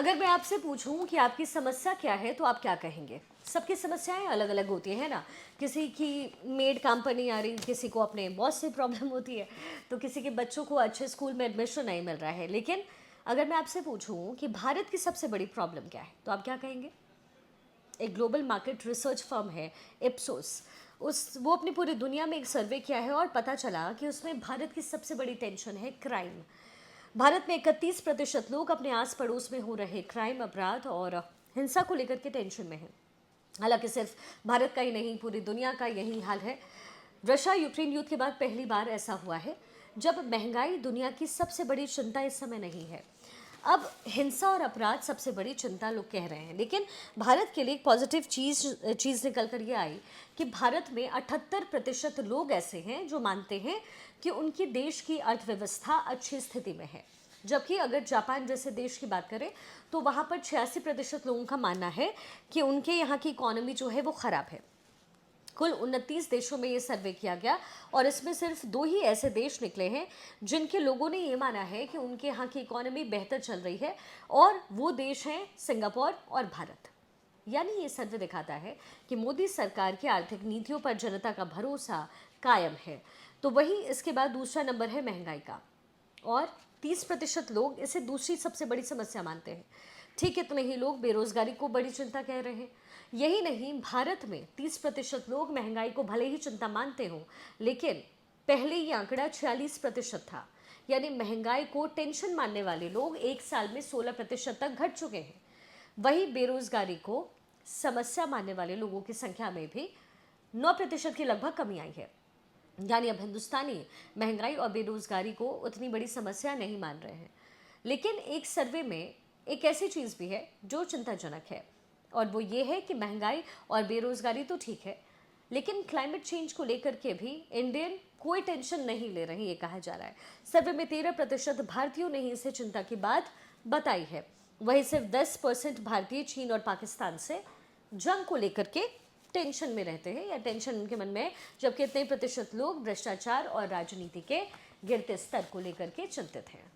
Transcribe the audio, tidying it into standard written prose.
अगर मैं आपसे पूछूं कि आपकी समस्या क्या है तो आप क्या कहेंगे? सबकी समस्याएं अलग अलग होती है ना। किसी की मेड काम पर नहीं आ रही, किसी को अपने बॉस से प्रॉब्लम होती है, तो किसी के बच्चों को अच्छे स्कूल में एडमिशन नहीं मिल रहा है। लेकिन अगर मैं आपसे पूछूं कि भारत की सबसे बड़ी प्रॉब्लम क्या है तो आप क्या कहेंगे? एक ग्लोबल मार्केट रिसर्च फर्म है इप्सोस, उस वो अपनी पूरी दुनिया में एक सर्वे किया है और पता चला कि उसमें भारत की सबसे बड़ी टेंशन है क्राइम। भारत में 31% लोग अपने आस पड़ोस में हो रहे क्राइम, अपराध और हिंसा को लेकर के टेंशन में हैं। हालांकि सिर्फ भारत का ही नहीं, पूरी दुनिया का यही हाल है। रशिया यूक्रेन युद्ध के बाद पहली बार ऐसा हुआ है जब महंगाई दुनिया की सबसे बड़ी चिंता इस समय नहीं है। अब हिंसा और अपराध सबसे बड़ी चिंता लोग कह रहे हैं। लेकिन भारत के लिए एक पॉजिटिव चीज़ निकल कर ये आई कि भारत में 78% लोग ऐसे हैं जो मानते हैं कि उनकी देश की अर्थव्यवस्था अच्छी स्थिति में है। जबकि अगर जापान जैसे देश की बात करें तो वहाँ पर 86% लोगों का मानना है कि उनके यहाँ की इकोनॉमी जो है वो ख़राब है। कुल 29 देशों में ये सर्वे किया गया और इसमें सिर्फ 2 ही ऐसे देश निकले हैं जिनके लोगों ने ये माना है कि उनके यहाँ की इकोनॉमी बेहतर चल रही है, और वो देश हैं सिंगापुर और भारत। यानी ये सर्वे दिखाता है कि मोदी सरकार की आर्थिक नीतियों पर जनता का भरोसा कायम है। तो वहीं इसके बाद दूसरा नंबर है महंगाई का, और 30% लोग इसे दूसरी सबसे बड़ी समस्या मानते हैं। ठीक इतने ही लोग बेरोजगारी को बड़ी चिंता कह रहे हैं। यही नहीं, भारत में 30% लोग महंगाई को भले ही चिंता मानते हो, लेकिन पहले ये आंकड़ा 46% था। यानी महंगाई को टेंशन मानने वाले लोग एक साल में 16% तक घट चुके हैं। वही बेरोजगारी को समस्या मानने वाले लोगों की संख्या में भी 9% की लगभग कमी आई है। यानी अब हिंदुस्तानी महंगाई और बेरोजगारी को उतनी बड़ी समस्या नहीं मान रहे हैं। लेकिन एक सर्वे में एक ऐसी चीज़ भी है जो चिंताजनक है, और वो ये है कि महंगाई और बेरोजगारी तो ठीक है, लेकिन क्लाइमेट चेंज को लेकर के भी इंडियन कोई टेंशन नहीं ले रही, ये कहा जा रहा है। सर्वे में 13% भारतीयों ने ही इसे चिंता की बात बताई है। वहीं सिर्फ 10% भारतीय चीन और पाकिस्तान से जंग को लेकर के टेंशन में रहते हैं, या टेंशन उनके मन में है। जबकि इतने प्रतिशत लोग भ्रष्टाचार और राजनीति के गिरते स्तर को लेकर के चिंतित हैं।